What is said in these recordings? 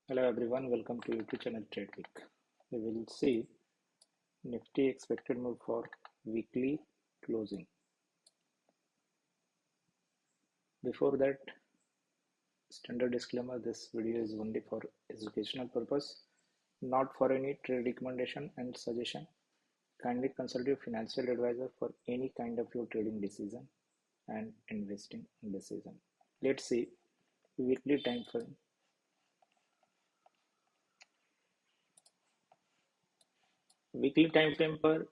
Hello everyone, welcome to YouTube channel TradeWeek. We will see Nifty expected move for weekly closing. Before that, standard disclaimer: this video is only for educational purpose, not for any trade recommendation and suggestion. Kindly consult your financial advisor for any kind of your trading decision and investing decision. Let's see weekly time frame. Weekly time frame पर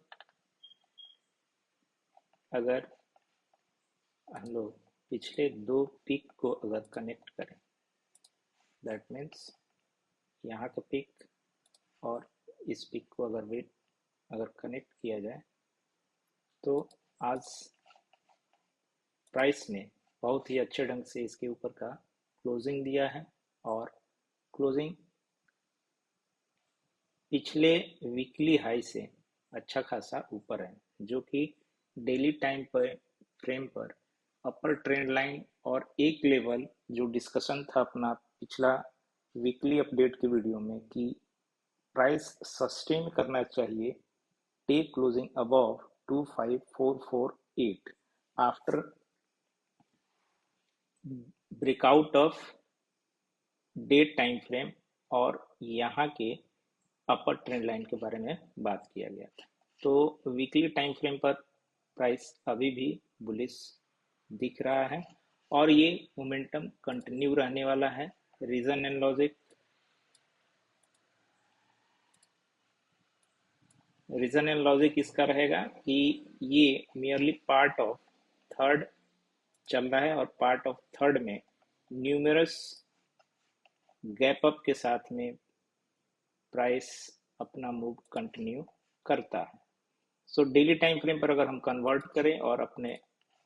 अगर हम लोग पिछले दो peak को अगर connect करें, that means यहाँ का पीक और इस पीक को अगर कनेक्ट किया जाए तो आज प्राइस ने बहुत ही अच्छे ढंग से इसके ऊपर का क्लोजिंग दिया है और क्लोजिंग पिछले वीकली हाई से अच्छा खासा ऊपर है, जो कि डेली टाइम पर फ्रेम पर अपर ट्रेंड लाइन और एक लेवल जो डिस्कशन था अपना पिछला वीकली अपडेट के वीडियो में कि प्राइस सस्टेन करना चाहिए day closing above 25448 after breakout of day time frame और यहाँ के अपर ट्रेंड लाइन के बारे में बात किया गया था। तो वीकली टाइम फ्रेम पर प्राइस अभी भी बुलिश दिख रहा है और ये मोमेंटम कंटिन्यू रहने वाला है। रीजन एंड लॉजिक इसका रहेगा कि ये मियरली पार्ट ऑफ थर्ड चल रहा है और पार्ट ऑफ थर्ड में न्यूमरस गैप अप के साथ में प्राइस अपना मूव कंटिन्यू करता है। सो डेली टाइम फ्रेम पर अगर हम कन्वर्ट करें और अपने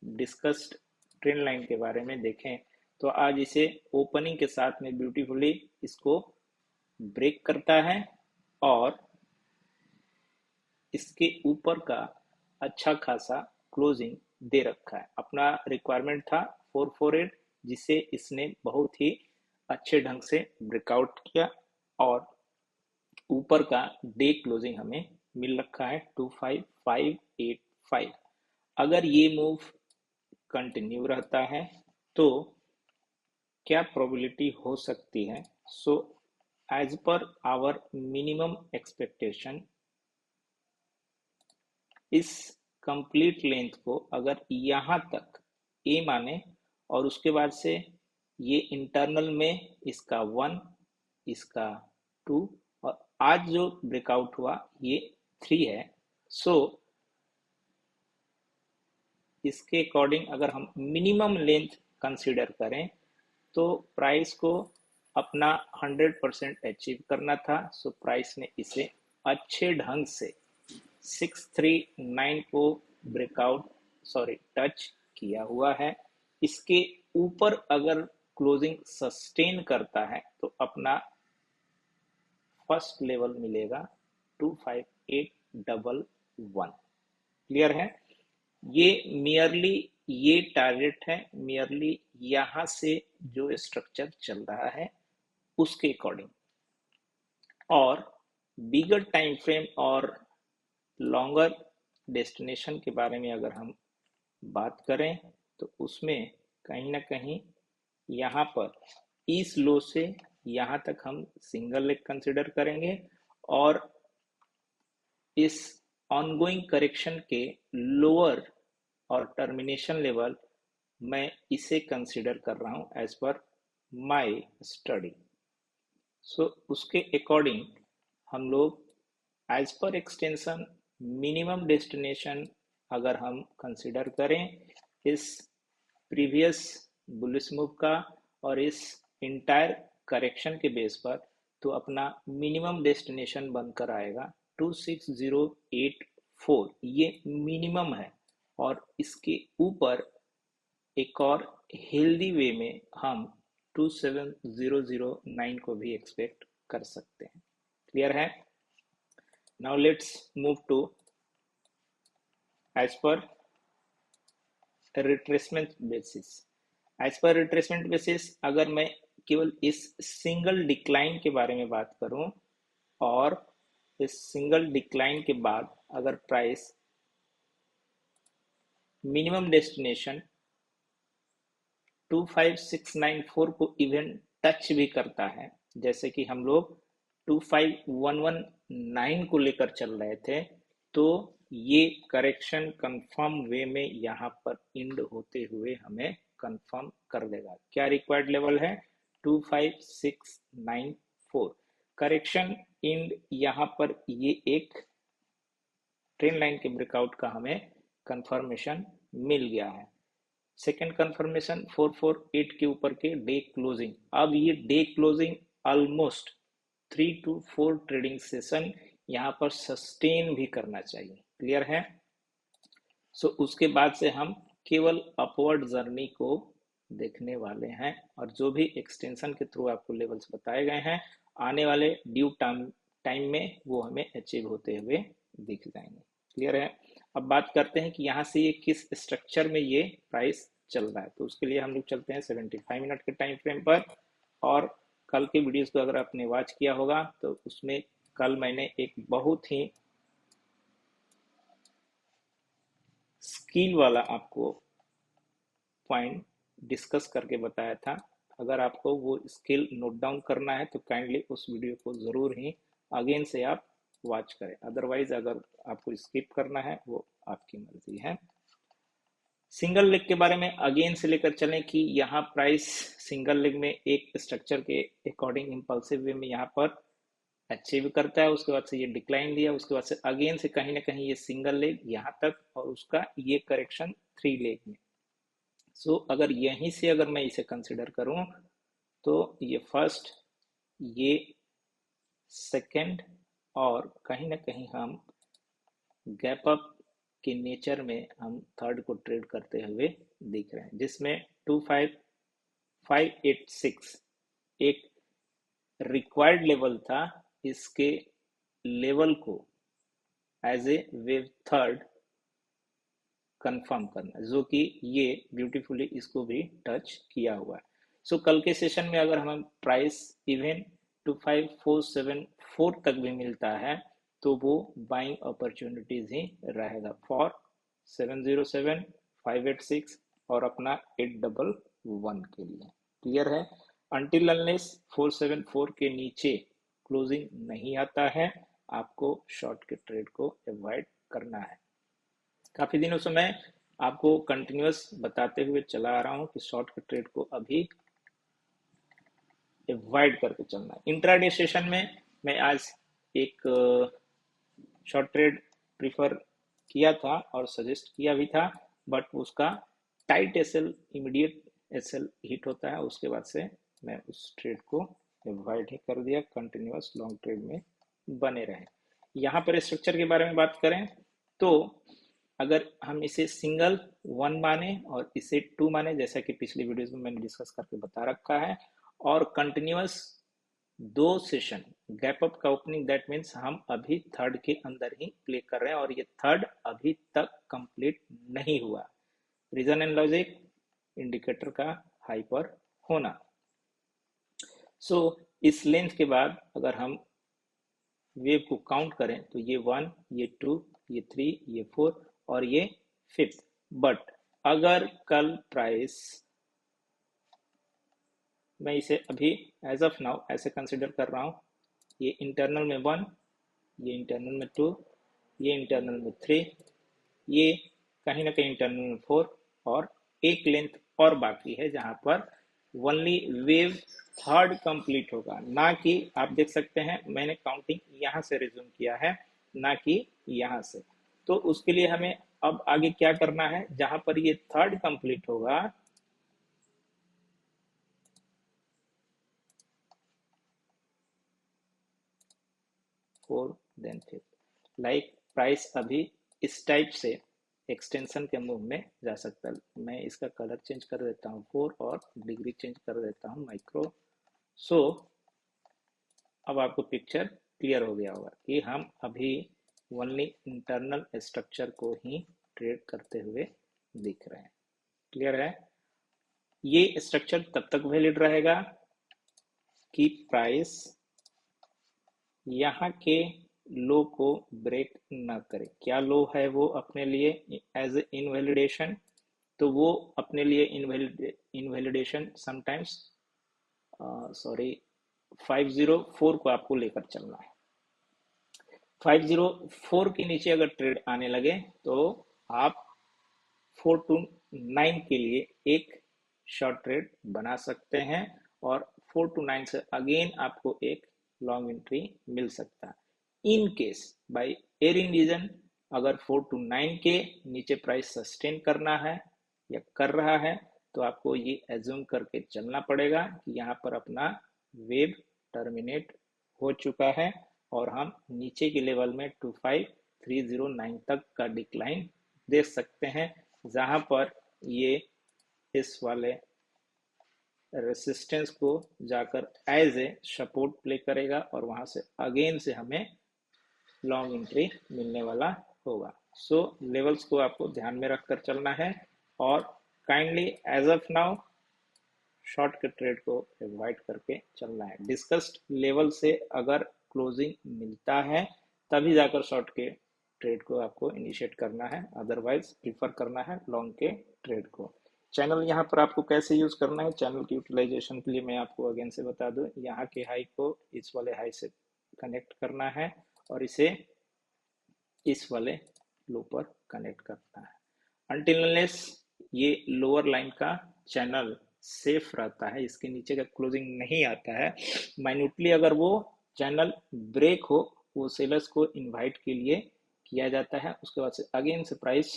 डिस्कस्ड ट्रेंड लाइन के बारे में देखें तो आज इसे ओपनिंग के साथ में ब्यूटीफुली इसको ब्रेक करता है और इसके ऊपर का अच्छा खासा क्लोजिंग दे रखा है। अपना रिक्वायरमेंट था 448, जिसे इसने बहुत ही अच्छे ढंग से ब्रेकआउट किया और ऊपर का डे क्लोजिंग हमें मिल रखा है 25585। अगर ये मूव कंटिन्यू रहता है तो क्या प्रोबेबिलिटी हो सकती है? So as per our minimum expectation, इस कंप्लीट लेंथ को अगर यहाँ तक ए माने और उसके बाद से ये इंटरनल में इसका 1, इसका 2 और आज जो ब्रेकआउट हुआ ये 3 है। सो इसके अकॉर्डिंग अगर हम मिनिमम लेंथ कंसीडर करें तो प्राइस को अपना 100% अचीव करना था। सो प्राइस ने इसे अच्छे ढंग से 639 को टच किया हुआ है। इसके ऊपर अगर क्लोजिंग सस्टेन करता है तो अपना फर्स्ट लेवल मिलेगा 25811। क्लियर है? ये मियरली ये टारगेट है, मियरली यहां से जो स्ट्रक्चर चल रहा है उसके अकॉर्डिंग। और बिगर टाइम फ्रेम और लॉन्गर डेस्टिनेशन के बारे में अगर हम बात करें तो उसमें कहीं ना कहीं यहाँ पर इस लो से यहाँ तक हम सिंगल लेग कंसिडर करेंगे और इस ऑनगोइंग करेक्शन के लोअर और टर्मिनेशन लेवल मैं इसे कंसिडर कर रहा हूँ एज पर माय स्टडी। सो उसके अकॉर्डिंग हम लोग as per extension minimum destination अगर हम कंसिडर करें इस प्रीवियस बुलिश मूव का और इस इंटायर करेक्शन के बेस पर, तो अपना मिनिमम डेस्टिनेशन बनकर आएगा 26084। ये मिनिमम है और इसके ऊपर एक और हेल्दी वे में हम 27009 को भी एक्सपेक्ट कर सकते हैं। क्लियर है? Now let's move to as per retracement basis. As per retracement basis अगर मैं केवल इस सिंगल डिक्लाइन के बारे में बात करूं और इस सिंगल डिक्लाइन के बाद अगर प्राइस मिनिमम डेस्टिनेशन 25694 को इवन टच भी करता है, जैसे कि हम लोग 25119 को लेकर चल रहे थे, तो ये करेक्शन कंफर्म वे में यहाँ पर इंड होते हुए हमें कंफर्म कर देगा। क्या रिक्वायर्ड लेवल है? 25694। करेक्शन इंड यहाँ पर ये एक ट्रेंड लाइन के ब्रेकआउट का हमें कंफर्मेशन मिल गया है। सेकेंड कंफर्मेशन 448 के ऊपर के डे क्लोजिंग। अब ये day closing almost 3 to 4 trading session यहाँ पर सस्टेन भी करना चाहिए। क्लियर है? सो उसके बाद से हम केवल अपवर्ड जर्नी को देखने वाले हैं और जो भी एक्सटेंशन के थ्रू आपको लेवल्स बताए गए हैं आने वाले ड्यू टाइम में वो हमें अचीव होते हुए दिख जाएंगे। क्लियर है? अब बात करते हैं कि यहाँ से ये किस स्ट्रक्चर में ये प्राइस चल रहा है, तो उसके लिए हम लोग चलते हैं 75 मिनट के टाइम फ्रेम पर। और कल के वीडियोस को अगर आपने वॉच किया होगा तो उसमें कल मैंने एक बहुत ही स्किल वाला आपको पॉइंट डिस्कस करके बताया था। अगर आपको वो स्किल नोट डाउन करना है तो काइंडली उस वीडियो को ज़रूर ही अगेन से आप वॉच करें, अदरवाइज अगर आपको स्किप करना है वो आपकी मर्जी है। सिंगल लेग के बारे में अगेन से लेकर चलें कि यहाँ प्राइस सिंगल लेग में एक स्ट्रक्चर के अकॉर्डिंग इम्पल्सिव वे में यहाँ पर अचीव करता है, उसके बाद से ये डिक्लाइन दिया, उसके बाद से अगेन से कहीं ना कहीं ये सिंगल लेग यहाँ तक और उसका ये करेक्शन 3 लेग में। सो अगर यहीं से अगर मैं इसे कंसिडर करूं तो ये फर्स्ट, ये सेकंड और कहीं ना कहीं हम गैप अप के नेचर में हम थर्ड को ट्रेड करते हुए दिख रहे हैं, जिसमें 25586 एक रिक्वायर्ड लेवल था इसके लेवल को as a wave third confirm करना, जो कि ये ब्यूटीफुली इसको भी टच किया हुआ है। सो कल के सेशन में अगर हमें प्राइस इवन 25474 तक भी मिलता है तो वो बाइंग अपॉर्चुनिटीज ही रहेगा फॉर 707, 586 और अपना 811 के लिए। क्लियर है? अनटिल अनलेस 474 के नीचे क्लोजिंग नहीं आता है आपको शॉर्ट के ट्रेड को अवॉइड करना है। काफी दिनों से मैं आपको कंटिन्यूअस बताते हुए चला आ रहा हूं कि शॉर्ट के ट्रेड को अभी अवॉइड करके चलना है। इंट्राडे सेशन में मैं आज एक शॉर्ट ट्रेड प्रीफर किया था और सजेस्ट किया भी था, बट उसका tight SL, immediate SL hit होता है, उसके बाद से मैं उस ट्रेड को अवॉइड ही कर दिया, कंटिन्यूअस लॉन्ग ट्रेड में बने रहे। यहाँ पर स्ट्रक्चर के बारे में बात करें तो अगर हम इसे सिंगल 1 माने और इसे 2 माने, जैसा कि पिछली वीडियोस में मैंने डिस्कस करके बता रखा है, और कंटिन्यूअस 2 सेशन गैप अप का ओपनिंग, दैट मीन्स हम अभी थर्ड के अंदर ही प्ले कर रहे हैं और ये थर्ड अभी तक कंप्लीट नहीं हुआ। रीजन एंड लॉजिक, इंडिकेटर का हाई पर होना। सो इस लेंथ के बाद अगर हम वेव को काउंट करें तो ये 1, ये 2, ये 3, ये 4 और ये 5th। बट अगर कल प्राइस, मैं इसे अभी एज ऑफ नाउ ऐसे कंसिडर कर रहा हूं, ये इंटरनल में 1, ये इंटरनल में 2, ये इंटरनल में 3, ये कहीं ना कहीं इंटरनल में 4 और एक लेंथ और बाकी है जहां पर ओनली वेव थर्ड कंप्लीट होगा, ना कि आप देख सकते हैं मैंने काउंटिंग यहां से रिज्यूम किया है ना कि यहां से। तो उसके लिए हमें अब आगे क्या करना है, जहां पर ये थर्ड कंप्लीट होगा four then fifth, like price अभी इस टाइप से एक्सटेंशन के मूव में जा सकता है। मैं इसका कलर चेंज कर देता हूँ 4 और डिग्री चेंज कर देता हूँ माइक्रो। सो अब आपको पिक्चर क्लियर हो गया होगा कि हम अभी ओनली इंटरनल स्ट्रक्चर को ही ट्रेड करते हुए दिख रहे हैं। क्लियर है? ये स्ट्रक्चर तब तक वैलिड रहेगा कि प्राइस यहाँ के लो को ब्रेक ना करे। क्या लो है वो अपने लिए एज ए इनवैलिडेशन, तो वो अपने लिए इनवैलिडेशन समटाइम्स 504 को आपको लेकर चलना है। 504 के नीचे अगर ट्रेड आने लगे तो आप 4 to 9 के लिए एक शॉर्ट ट्रेड बना सकते हैं और 4 to 9 से अगेन आपको एक लॉन्ग एंट्री मिल सकता है। In case by any reason अगर 4 to 9 के नीचे प्राइस सस्टेन करना है या कर रहा है तो आपको ये एज्यूम करके चलना पड़ेगा कि यहाँ पर अपना वेव टर्मिनेट हो चुका है और हम नीचे के लेवल में 25309 तक का डिक्लाइन देख सकते हैं, जहां पर ये इस वाले रेसिस्टेंस को जाकर एज ए सपोर्ट प्ले करेगा और वहां से अगेन से हमें लॉन्ग एंट्री मिलने वाला होगा। सो लेवल्स को आपको ध्यान में रखकर चलना है और kindly as of now short के ट्रेड को अवॉइड करके चलना है। डिस्कस्ड लेवल से अगर क्लोजिंग मिलता है तभी जाकर शॉर्ट के ट्रेड को आपको इनिशिएट करना है, अदरवाइज प्रीफर करना है लॉन्ग के ट्रेड को। चैनल यहाँ पर आपको कैसे यूज करना है, चैनल की यूटिलाइजेशन के लिए मैं आपको अगेन से बता दूं, यहाँ के हाई को इस वाले हाई से कनेक्ट करना है और इसे इस वाले लो पर कनेक्ट करना है। अनटिल अनलेस ये लोअर लाइन का चैनल सेफ रहता है, इसके नीचे का क्लोजिंग नहीं आता है, माइन्यूटली अगर वो चैनल ब्रेक हो, वो सेलर्स को इनवाइट के लिए किया जाता है, उसके बाद से अगेन से प्राइस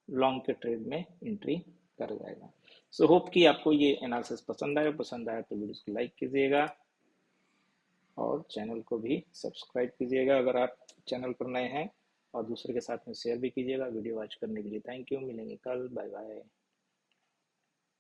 लॉन्ग के ट्रेड में एंट्री कर जाएगा। सो होप कि आपको ये एनालिसिस पसंद आया तो वीडियो को लाइक कीजिएगा और चैनल को भी सब्सक्राइब कीजिएगा अगर आप चैनल पर नए हैं, और दूसरे के साथ में शेयर भी कीजिएगा। वीडियो वॉच करने के लिए थैंक यू। मिलेंगे कल, बाय बाय।